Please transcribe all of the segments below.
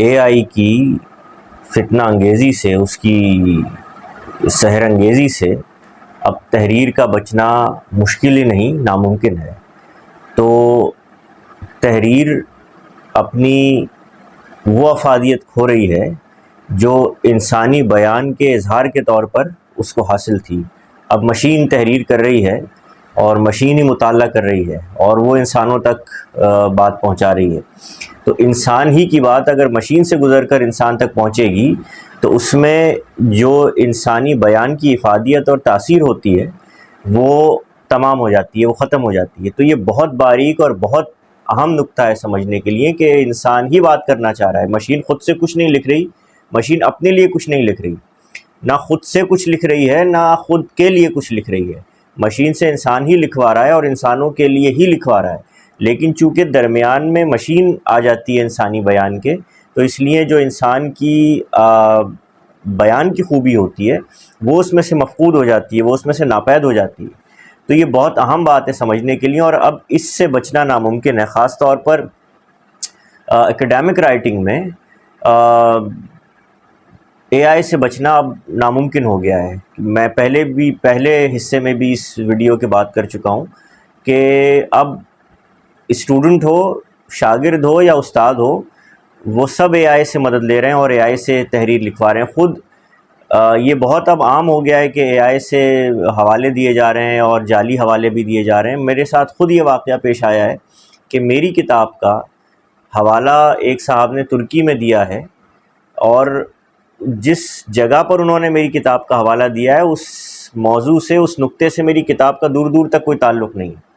اے آئی کی فتنہ انگیزی سے، اس کی سحر انگیزی سے اب تحریر کا بچنا مشکل ہی نہیں، ناممکن ہے۔ تو تحریر اپنی وہ افادیت کھو رہی ہے جو انسانی بیان کے اظہار کے طور پر اس کو حاصل تھی۔ اب مشین تحریر کر رہی ہے اور مشین ہی مطالعہ کر رہی ہے اور وہ انسانوں تک بات پہنچا رہی ہے۔ تو انسان ہی کی بات اگر مشین سے گزر کر انسان تک پہنچے گی تو اس میں جو انسانی بیان کی افادیت اور تاثیر ہوتی ہے وہ تمام ہو جاتی ہے، وہ ختم ہو جاتی ہے۔ تو یہ بہت باریک اور بہت اہم نقطہ ہے سمجھنے کے لیے کہ انسان ہی بات کرنا چاہ رہا ہے، مشین خود سے کچھ نہیں لکھ رہی، مشین اپنے لیے کچھ نہیں لکھ رہی، نہ خود سے کچھ لکھ رہی ہے نہ خود کے لیے کچھ لکھ رہی ہے، مشین سے انسان ہی لکھوا رہا ہے اور انسانوں کے لیے ہی لکھوا رہا ہے۔ لیکن چونکہ درمیان میں مشین آ جاتی ہے انسانی بیان کے، تو اس لیے جو انسان کی بیان کی خوبی ہوتی ہے وہ اس میں سے مفقود ہو جاتی ہے، وہ اس میں سے ناپید ہو جاتی ہے۔ تو یہ بہت اہم بات ہے سمجھنے کے لیے، اور اب اس سے بچنا ناممکن ہے، خاص طور پر اکیڈیمک رائٹنگ میں اے آئی سے بچنا اب ناممکن ہو گیا ہے۔ میں پہلے حصے میں بھی اس ویڈیو کے بات کر چکا ہوں کہ اب اسٹوڈنٹ ہو، شاگرد ہو یا استاد ہو، وہ سب اے آئی سے مدد لے رہے ہیں اور اے آئی سے تحریر لکھوا رہے ہیں خود۔ یہ بہت اب عام ہو گیا ہے کہ اے آئی سے حوالے دیے جا رہے ہیں اور جعلی حوالے بھی دیے جا رہے ہیں۔ میرے ساتھ خود یہ واقعہ پیش آیا ہے کہ میری کتاب کا حوالہ ایک صاحب نے ترکی میں دیا ہے، اور جس جگہ پر انہوں نے میری کتاب کا حوالہ دیا ہے اس موضوع سے، اس نقطے سے میری کتاب کا دور دور تک کوئی تعلق نہیں ہے۔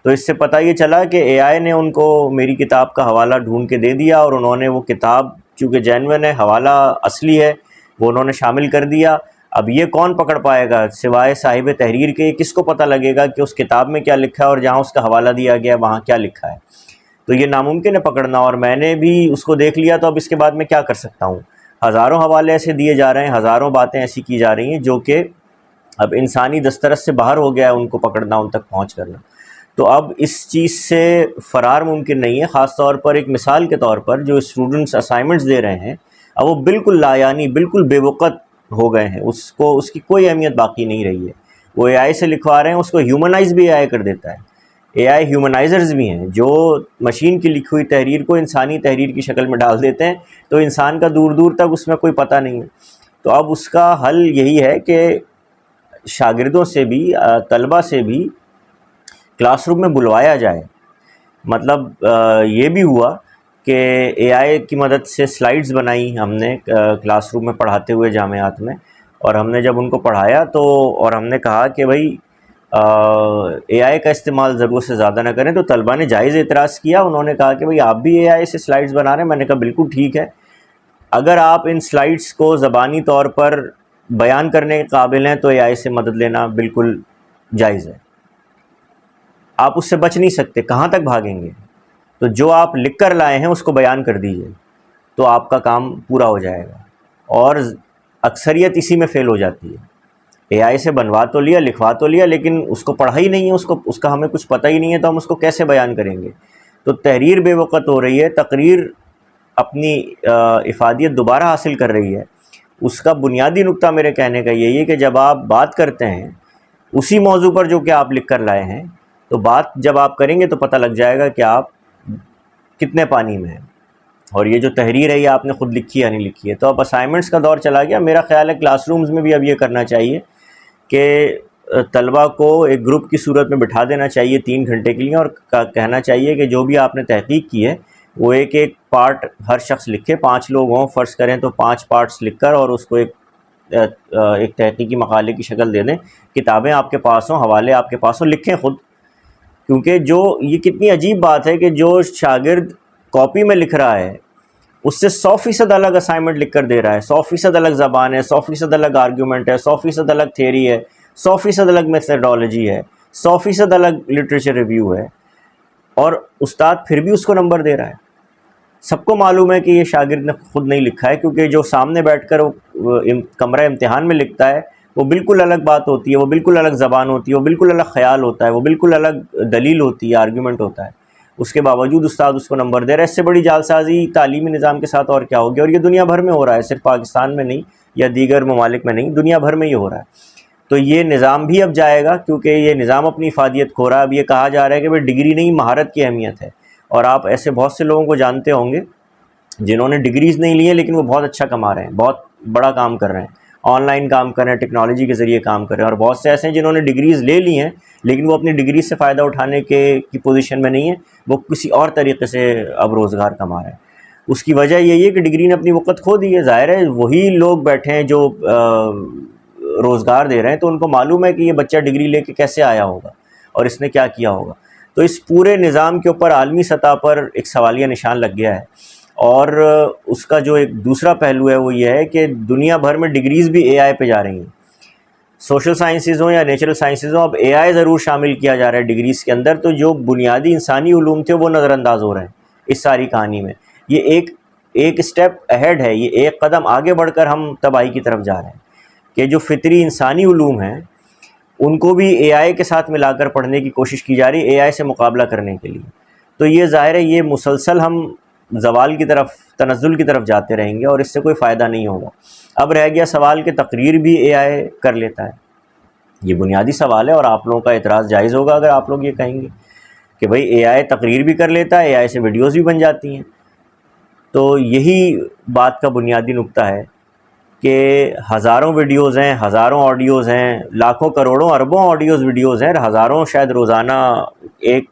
تو اس سے پتہ یہ چلا کہ اے آئی نے ان کو میری کتاب کا حوالہ ڈھونڈ کے دے دیا، اور انہوں نے وہ کتاب چونکہ جینوئن ہے، حوالہ اصلی ہے، وہ انہوں نے شامل کر دیا۔ اب یہ کون پکڑ پائے گا سوائے صاحب تحریر کے؟ کس کو پتہ لگے گا کہ اس کتاب میں کیا لکھا ہے اور جہاں اس کا حوالہ دیا گیا ہے وہاں کیا لکھا ہے؟ تو یہ ناممکن ہے پکڑنا، اور میں نے بھی اس کو دیکھ لیا، تو اب اس کے بعد میں کیا کر سکتا ہوں؟ ہزاروں حوالے ایسے دیے جا رہے ہیں، ہزاروں باتیں ایسی کی جا رہی ہیں جو کہ اب انسانی دسترس سے باہر ہو گیا ہے ان کو پکڑنا، ان تک پہنچ کرنا۔ تو اب اس چیز سے فرار ممکن نہیں ہے، خاص طور پر ایک مثال کے طور پر جو اسٹوڈنٹس اسائنمنٹس دے رہے ہیں اب وہ بالکل لایعنی، بالکل بے وقت ہو گئے ہیں، اس کی کوئی اہمیت باقی نہیں رہی ہے۔ وہ اے آئی سے لکھوا رہے ہیں، اس کو ہیومنائز بھی اے آئی کر دیتا ہے۔ اے آئی ہیومنائزرز بھی ہیں جو مشین کی لکھی ہوئی تحریر کو انسانی تحریر کی شکل میں ڈال دیتے ہیں، تو انسان کا دور دور تک اس میں کوئی پتہ نہیں ہے۔ تو اب اس کا حل یہی ہے کہ شاگردوں سے بھی، طلبہ سے بھی کلاس روم میں بلوایا جائے۔ مطلب یہ بھی ہوا کہ اے آئی کی مدد سے سلائیڈز بنائی ہم نے کلاس روم میں پڑھاتے ہوئے جامعات میں، اور ہم نے جب ان کو پڑھایا تو اور ہم نے کہا کہ بھائی اے آئی کا استعمال ضرورت سے زیادہ نہ کریں، تو طلبہ نے جائز اعتراض کیا۔ انہوں نے کہا کہ بھائی آپ بھی اے آئی سے سلائیڈز بنا رہے ہیں۔ میں نے کہا بالکل ٹھیک ہے، اگر آپ ان سلائیڈز کو زبانی طور پر بیان کرنے کے قابل ہیں تو اے آئی سے مدد لینا بالکل جائز ہے، آپ اس سے بچ نہیں سکتے، کہاں تک بھاگیں گے؟ تو جو آپ لکھ کر لائے ہیں اس کو بیان کر دیجئے، تو آپ کا کام پورا ہو جائے گا۔ اور اکثریت اسی میں فیل ہو جاتی ہے، اے آئی سے بنوا تو لیا، لکھوا تو لیا، لیکن اس کو پڑھا ہی نہیں ہے، اس کا ہمیں کچھ پتہ ہی نہیں ہے، تو ہم اس کو کیسے بیان کریں گے؟ تو تحریر بے وقت ہو رہی ہے، تقریر اپنی افادیت دوبارہ حاصل کر رہی ہے۔ اس کا بنیادی نقطہ میرے کہنے کا یہی ہے کہ جب آپ بات کرتے ہیں اسی موضوع پر جو کہ آپ لکھ کر لائے ہیں، تو بات جب آپ کریں گے تو پتہ لگ جائے گا کہ آپ کتنے پانی میں ہیں، اور یہ جو تحریر ہے یہ آپ نے خود لکھی یا نہیں لکھی ہے۔ تو اب اسائنمنٹس کا دور چلا گیا۔ میرا خیال ہے کلاس رومز میں بھی اب یہ کرنا چاہیے کہ طلبہ کو ایک گروپ کی صورت میں بٹھا دینا چاہیے 3 گھنٹے کے لیے، اور کہنا چاہیے کہ جو بھی آپ نے تحقیق کی ہے وہ ایک پارٹ ہر شخص لکھے، 5 لوگ ہوں فرض کریں تو 5 پارٹس لکھ کر اور اس کو ایک تحقیقی مقالے کی شکل دے دیں۔ کتابیں آپ کے پاس ہوں، حوالے آپ کے پاس ہوں، لکھیں خود۔ کیونکہ یہ کتنی عجیب بات ہے کہ جو شاگرد کاپی میں لکھ رہا ہے اس سے 100% الگ اسائنمنٹ لکھ کر دے رہا ہے، 100% الگ زبان ہے، 100% الگ آرگیومنٹ ہے، 100% الگ تھیوری ہے، 100% الگ میتھڈالوجی ہے، 100% الگ لٹریچر ریویو ہے، اور استاد پھر بھی اس کو نمبر دے رہا ہے۔ سب کو معلوم ہے کہ یہ شاگرد نے خود نہیں لکھا ہے، کیونکہ جو سامنے بیٹھ کر کمرہ امتحان میں لکھتا ہے وہ بالکل الگ بات ہوتی ہے، وہ بالکل الگ زبان ہوتی ہے، وہ بالکل الگ خیال ہوتا ہے، وہ بالکل الگ دلیل ہوتی ہے، آرگیومنٹ ہوتا ہے۔ اس کے باوجود استاد اس کو نمبر دے رہا ہے۔ اس سے بڑی جعلسازی تعلیمی نظام کے ساتھ اور کیا ہوگی؟ اور یہ دنیا بھر میں ہو رہا ہے، صرف پاکستان میں نہیں یا دیگر ممالک میں نہیں، دنیا بھر میں یہ ہو رہا ہے۔ تو یہ نظام بھی اب جائے گا، کیونکہ یہ نظام اپنی افادیت کھو رہا ہے۔ اب یہ کہا جا رہا ہے کہ بھئی ڈگری نہیں، مہارت کی اہمیت ہے۔ اور آپ ایسے بہت سے لوگوں کو جانتے ہوں گے جنہوں نے ڈگریز نہیں لی ہیں لیکن وہ بہت اچھا کما رہے ہیں، بہت بڑا کام کر رہے ہیں، آن لائن کام کر رہے ہیں، ٹیکنالوجی کے ذریعے کام کر رہے ہیں۔ اور بہت سے ایسے ہیں جنہوں نے ڈگریز لے لی ہیں لیکن وہ اپنی ڈگری سے فائدہ اٹھانے کی پوزیشن میں نہیں ہے، وہ کسی اور طریقے سے اب روزگار کما رہے ہیں۔ اس کی وجہ یہی ہے کہ ڈگری نے اپنی وقت کھو دی ہے۔ ظاہر ہے وہی لوگ بیٹھے ہیں جو روزگار دے رہے ہیں، تو ان کو معلوم ہے کہ یہ بچہ ڈگری لے کے کیسے آیا ہوگا اور اس نے کیا کیا ہوگا۔ تو اس پورے نظام کے اوپر عالمی سطح پر ایک سوالیہ نشان لگ گیا ہے۔ اور اس کا جو ایک دوسرا پہلو ہے وہ یہ ہے کہ دنیا بھر میں ڈگریز بھی اے آئی پہ جا رہی ہیں۔ سوشل سائنسز ہوں یا نیچرل سائنسز ہوں، اب اے آئی ضرور شامل کیا جا رہا ہے ڈگریز کے اندر، تو جو بنیادی انسانی علوم تھے وہ نظر انداز ہو رہے ہیں اس ساری کہانی میں۔ یہ ایک اسٹیپ اہیڈ ہے، یہ ایک قدم آگے بڑھ کر ہم تباہی کی طرف جا رہے ہیں کہ جو فطری انسانی علوم ہیں ان کو بھی اے آئی کے ساتھ ملا کر پڑھنے کی کوشش کی جا رہی ہے، اے آئی سے مقابلہ کرنے کے لیے۔ تو یہ ظاہر ہے یہ مسلسل ہم زوال کی طرف، تنزل کی طرف جاتے رہیں گے اور اس سے کوئی فائدہ نہیں ہوگا۔ اب رہ گیا سوال کہ تقریر بھی اے آئی کر لیتا ہے، یہ بنیادی سوال ہے، اور آپ لوگوں کا اعتراض جائز ہوگا اگر آپ لوگ یہ کہیں گے کہ بھئی اے آئی تقریر بھی کر لیتا ہے، اے آئی سے ویڈیوز بھی بن جاتی ہیں۔ تو یہی بات کا بنیادی نقطہ ہے کہ ہزاروں ویڈیوز ہیں، ہزاروں آڈیوز ہیں، لاکھوں کروڑوں اربوں آڈیوز ویڈیوز ہیں، ہزاروں شاید روزانہ ایک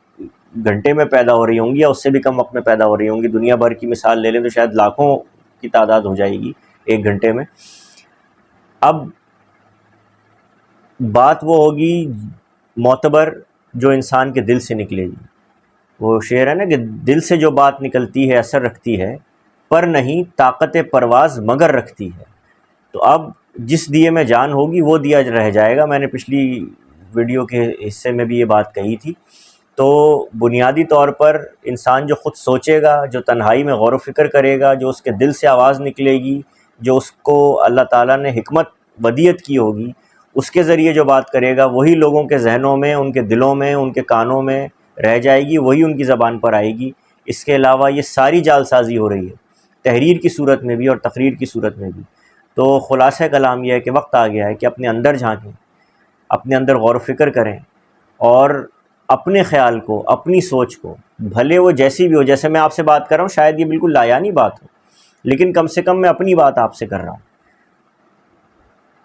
گھنٹے میں پیدا ہو رہی ہوں گی یا اس سے بھی کم وقت میں پیدا ہو رہی ہوں گی۔ دنیا بھر کی مثال لے لیں تو شاید لاکھوں کی تعداد ہو جائے گی ایک گھنٹے میں۔ اب بات وہ ہوگی معتبر جو انسان کے دل سے نکلے گی۔ وہ شعر ہے نا کہ دل سے جو بات نکلتی ہے اثر رکھتی ہے، پر نہیں طاقت پرواز مگر رکھتی ہے۔ تو اب جس دیے میں جان ہوگی وہ دیا رہ جائے گا۔ میں نے پچھلی ویڈیو کے حصے میں بھی یہ بات کہی تھی۔ تو بنیادی طور پر انسان جو خود سوچے گا، جو تنہائی میں غور و فکر کرے گا، جو اس کے دل سے آواز نکلے گی، جو اس کو اللہ تعالیٰ نے حکمت ودیت کی ہوگی، اس کے ذریعے جو بات کرے گا وہی لوگوں کے ذہنوں میں، ان کے دلوں میں، ان کے کانوں میں رہ جائے گی، وہی ان کی زبان پر آئے گی۔ اس کے علاوہ یہ ساری جعل سازی ہو رہی ہے، تحریر کی صورت میں بھی اور تقریر کی صورت میں بھی۔ تو خلاصہ کلام یہ ہے کہ وقت آ گیا ہے کہ اپنے اندر جھانکیں، اپنے اندر غور و فکر کریں، اور اپنے خیال کو، اپنی سوچ کو، بھلے وہ جیسی بھی ہو، جیسے میں آپ سے بات کر رہا ہوں شاید یہ بالکل لایانی بات ہو، لیکن کم سے کم میں اپنی بات آپ سے کر رہا ہوں۔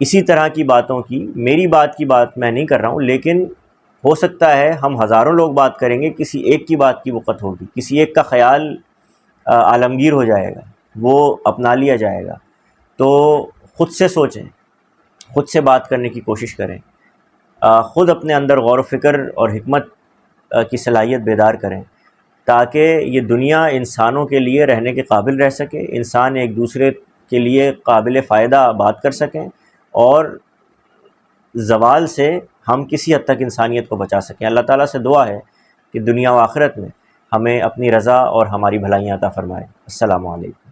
اسی طرح کی باتوں کی، میری بات کی بات میں نہیں کر رہا ہوں، لیکن ہو سکتا ہے ہم ہزاروں لوگ بات کریں گے، کسی ایک کی بات کی وقت ہوگی، کسی ایک کا خیال عالمگیر ہو جائے گا، وہ اپنا لیا جائے گا۔ تو خود سے سوچیں، خود سے بات کرنے کی کوشش کریں، خود اپنے اندر غور و فکر اور حکمت کی صلاحیت بیدار کریں، تاکہ یہ دنیا انسانوں کے لیے رہنے کے قابل رہ سکے، انسان ایک دوسرے کے لیے قابل فائدہ بات کر سکیں، اور زوال سے ہم کسی حد تک انسانیت کو بچا سکیں۔ اللہ تعالیٰ سے دعا ہے کہ دنیا و آخرت میں ہمیں اپنی رضا اور ہماری بھلائیاں عطا فرمائے۔ السلام علیکم۔